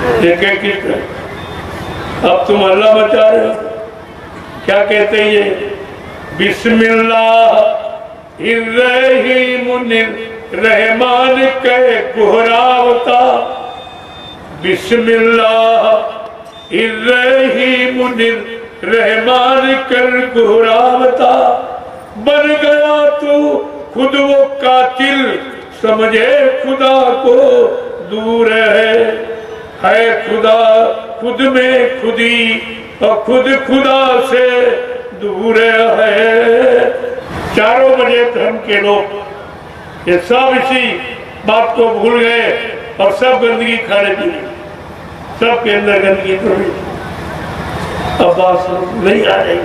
एक एक अब तुम अल्लाह बचा रहे हो। क्या कहते हैं ये? बिस्मिल्लाहिर्रहीमुनिर रहमान के गुहरावता, बिस्मिल्लाहिर्रहीमुनिर रहमान कर गुहरावता। बन गया तू खुद वो कातिल, समझे खुदा को दूर है खुदा खुद में खुदी और खुद खुदा से दूर है। चारों बजे धर्म के लोग ये सब इसी बात को भूल गए और सब गंदगी खाने पीने, सब के अंदर गंदगी थोड़ी। अब बात नहीं आ रही।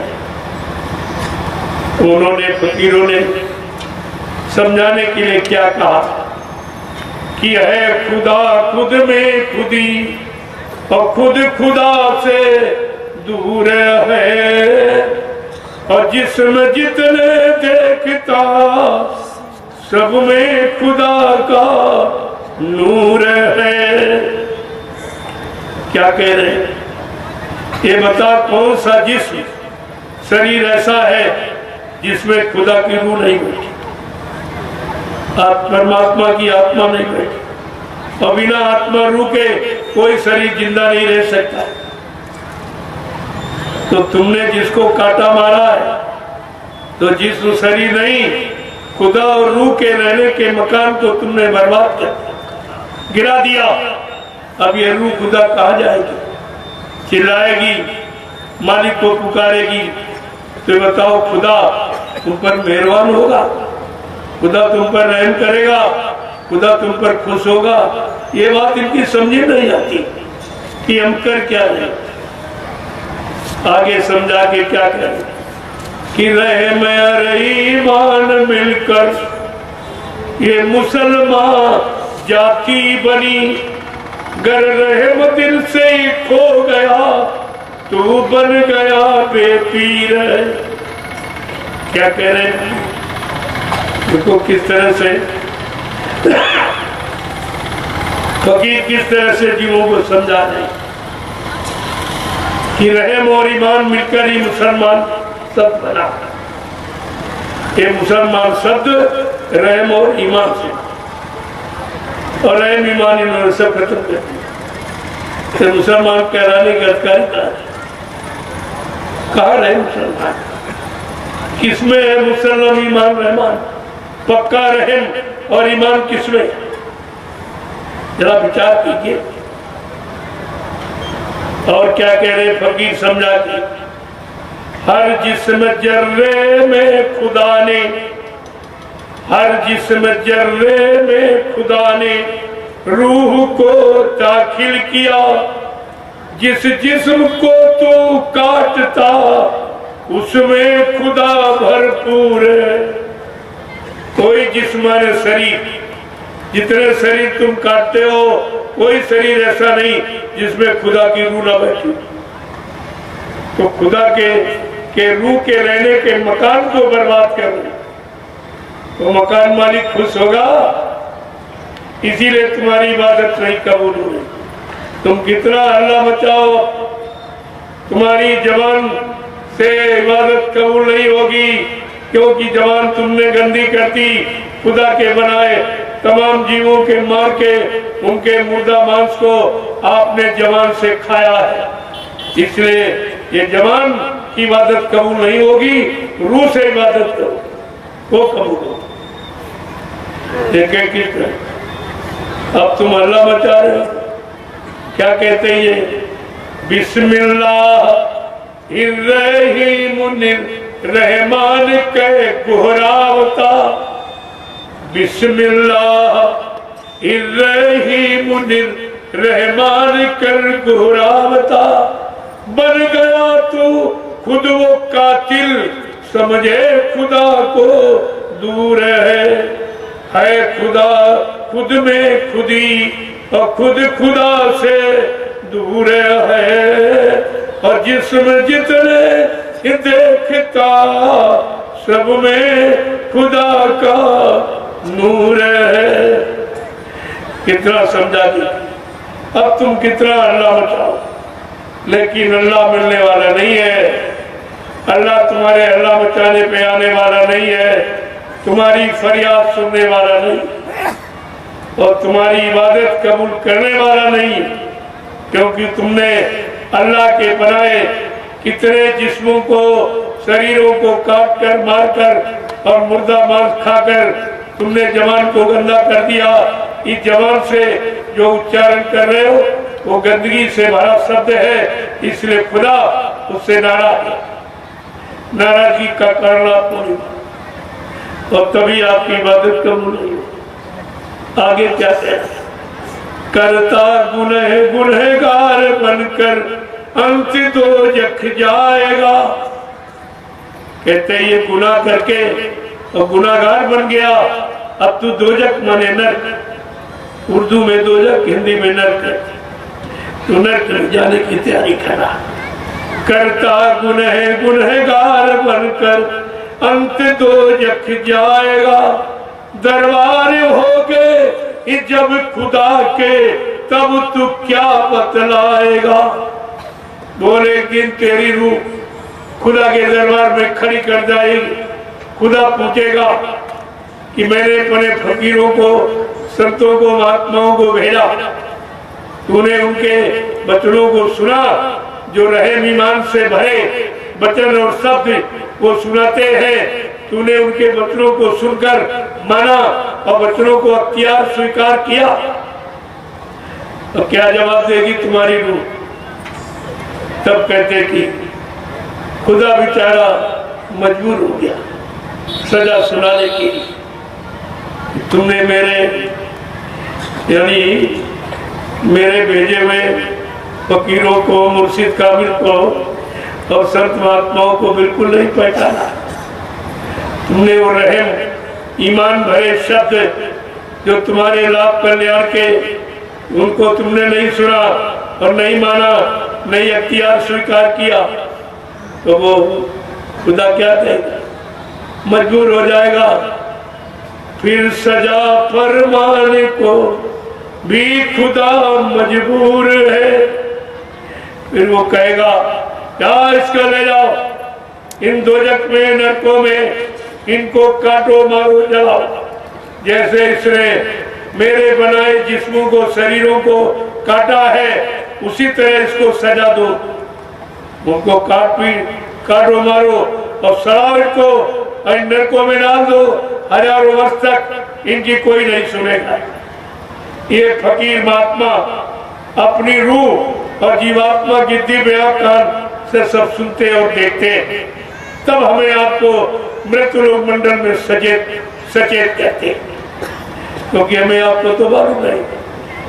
उन्होंने फकीरों ने समझाने के लिए क्या कहा कि है खुदा खुद में खुदी और खुद खुदा से दूर है, और जिसमें जितने देखता सब में खुदा का नूर है। क्या कह रहे हैं? ये बता कौन सा जिस्म शरीर ऐसा है जिसमें खुदा की रूह नहीं बैठी, परमात्मा की आत्मा नहीं बैठी। और बिना आत्मा रूह के कोई शरीर जिंदा नहीं रह सकता। तो तुमने जिसको काटा मारा है तो जिस्म शरीर नहीं, खुदा और रूह के रहने के मकान को तुमने बर्बाद कर गिरा दिया। अब ये रूह खुदा कहाँ जाएगी? चिल्लाएगी, मालिक को पुकारेगी। तो बताओ खुदा तुम पर मेहरबान होगा? खुदा तुम पर रहम करेगा? खुदा तुम पर खुश होगा? ये बात इनकी समझी नहीं आती कि हम कर क्या रहे। आगे समझा के क्या करें कि रहम और ईमान मिलकर ये मुसलमान जाति बनी। गर रहम दिल से ही खो गया तू बन गया बेपीर। क्या कह रहे हैं? देखो किस तरह से फकीर किस तरह से जीवों को समझा रहे कि रहम और ईमान मिलकर ही मुसलमान शब्द बना। ये मुसलमान शब्द रहम और ईमान से, और रहम ईमान इन्होंने सब खत्म कर दिया। मुसलमान कहलाने का अधिकार कहाँ रहे मुसलमान? किसमें है मुसलमान ईमान रहमान? पक्का रहम और ईमान किसमें? जरा विचार कीजिए। और क्या कह रहे फकीर समझा के, हर जिस्म जर्रे में खुदा ने, हर जिस्म जर्रे में खुदा ने रूह को दाखिल किया। जिस जिस्म को तू काटता उसमें खुदा भरपूर है। कोई जिस्मानी शरीर, जितने शरीर तुम काटते हो, कोई शरीर ऐसा नहीं जिसमें खुदा की रूह ना बैठी। तो खुदा के रूह के रहने के मकान को बर्बाद कर दे तो मकान मालिक खुश होगा? इसीलिए तुम्हारी इबादत नहीं कबूल हुई। तुम कितना अल्लाह बचाओ, तुम्हारी जबान से इबादत कबूल नहीं होगी, क्योंकि जबान तुमने गंदी कर दी। खुदा के बनाए तमाम जीवों के मार के उनके मुर्दा मांस को आपने जबान से खाया है, इसलिए ये जबान की इबादत कबूल नहीं होगी। रूह से इबादत करो वो कबूल होगी। देखें किस तरह अब तुम अल्लाह बचा रहे हो। क्या कहते हैं ये? बिस्मिल्लाहिर्रहीमुनिर रहमान के गुहरावता, बिस्मिल्लाहिर्रहीमुनिर रहमान कर गुहरावता। बन गया तू खुद वो कातिल, समझे खुदा को दूर है खुदा खुद में खुदी और खुद खुदा से दूर है। और जिसमें जितने देखता सब में खुदा का नूर है। कितना समझा दिया। अब तुम कितना अल्लाह बचाओ, लेकिन अल्लाह मिलने वाला नहीं है। अल्लाह तुम्हारे अल्लाह बचाने पे आने वाला नहीं है, तुम्हारी फरियाद सुनने वाला नहीं और तुम्हारी इबादत कबूल करने वाला नहीं, क्योंकि तुमने अल्लाह के बनाए कितने जिस्मों को, शरीरों को काट कर, मार कर और मुर्दा मांस खाकर तुमने जवान को गंदा कर दिया। इस जवान से जो उच्चारण कर रहे हो वो गंदगी से भरा शब्द है, इसलिए खुदा उससे नाराज है। नाराजगी का कारण आपको नहीं और तभी आपकी इबादत कबूल नहीं हो। आगे क्या है? करता गुनहगार बनकर अंत दोजख जाएगा। कहते ये गुनाह करके और गुनाहगार बन गया, अब तू दोजख माने नर्क, उर्दू में दोजख, हिंदी में नर्क है, तो नर्क में जाने की तैयारी करा। करता गुनहगार बनकर अंत दोजख जाएगा। दरबार हो गए जब खुदा के तब तू क्या बतलाएगा। बोले एक दिन तेरी रूह खुदा के दरबार में खड़ी कर जाएगी। खुदा पूछेगा कि मैंने अपने फकीरों को, संतों को, महात्माओं को भेजा, तूने उनके वचनों को सुना जो रहम ईमान से भरे वचन और शब्द वो सुनाते हैं, तूने उनके वचनों को सुनकर माना और वचनों को अख्तियार स्वीकार किया, तो क्या जवाब देगी तुम्हारी रूह? तब कहते कि खुदा बेचारा मजबूर हो गया सजा सुनाने की। तुमने मेरे भेजे हुए फकीरों को, मुर्शिद कामिल को और संत महात्माओं को बिल्कुल नहीं पहचाना। तुमने वो रहम ईमान भरे शब्द जो तुम्हारे लाभ कल्याण के, उनको तुमने नहीं सुना और नहीं माना, नहीं अख्तियार स्वीकार किया, तो वो खुदा क्या कहेगा? मजबूर हो जाएगा। फिर सजा फरमाने को भी खुदा मजबूर है। फिर वो कहेगा क्या इसको ले जाओ, इन दोजख में, नरकों में इनको काटो, मारो, जलाओ। जैसे इसने मेरे बनाए जिस्मों को, शरीरों को काटा है, उसी तरह इसको सजा दो। उनको काटो, मारो और सड़ाओ इनको, नरकों में डाल दो। हजारों वर्ष तक इनकी कोई नहीं सुनेगा। ये फकीर महात्मा अपनी रूह और जीवात्मा की दिव्य कान से सब सुनते और देखते हैं। तब हमें आपको मृत लोक मंडल में सचेत कहते हैं, क्योंकि हमें आपको तो मालूम नहीं,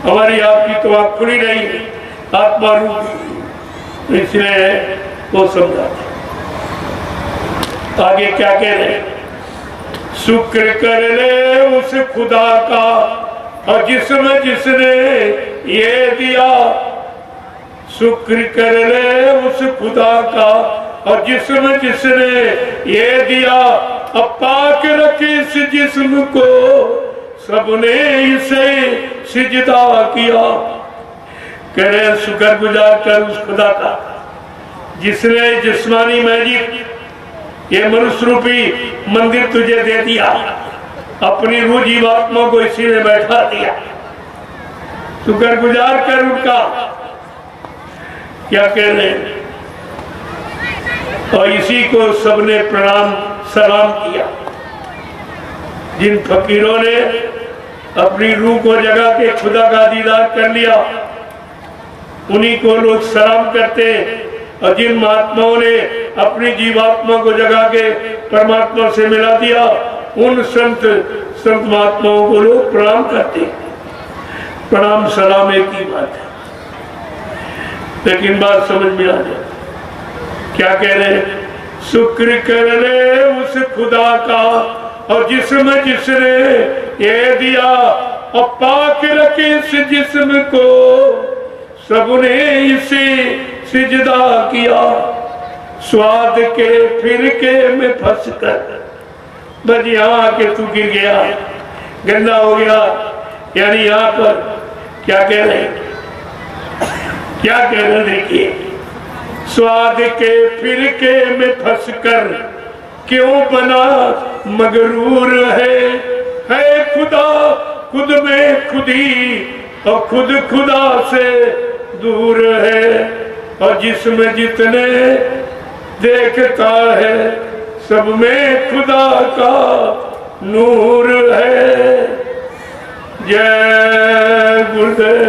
हमारी आपकी तो आँख खुली नहीं, आत्मा रूह, इसलिए वो समझाते। आगे क्या कह रहे हैं? शुक्र कर ले उस खुदा का और जिसने ये दिया। शुक्र कर ले उस खुदा का और जिसने ये दिया। अब पाक रखे इस जिस्म को, सबने इसे सिजदा किया। करे शुक्र गुजार कर उस खुदा का जिसने जिस्मानी मैजिक, ये मनुष्य रूपी मंदिर तुझे दे दिया, अपनी रूह जीवात्मा को इसी में बैठा दिया। शुक्र गुजार कर उनका। क्या कह रहे हैं? और इसी को सबने प्रणाम सलाम किया। जिन फकीरों ने अपनी रूह को जगा के खुदा का दीदार कर लिया, उन्हीं को लोग सलाम करते हैं। और जिन महात्माओं ने अपनी जीवात्मा को जगा के परमात्मा से मिला दिया, उन संत महात्माओं को लोग प्रणाम करते हैं। प्रणाम सलाम एक ही बात है, लेकिन बात समझ में आ जाए। क्या कह रहे हैं? शुक्र कर ले उस खुदा का और जिसने ये दिया। और पाक रखे इस जिस्म को, सबने इसे सिजदा किया। स्वाद के फिरके में फंस कर, बस यहाँ आके तू गिर गया, गंदा हो गया। यानी यहाँ पर क्या कह रहे हैं? क्या कह रहे देखिए, स्वाद के फिरके में फंसकर क्यों बना मगरूर है खुदा खुद में खुदी और खुद खुदा से दूर है, और जिसमें जितने देखता है सब में खुदा का नूर है। जय गुरुदेव।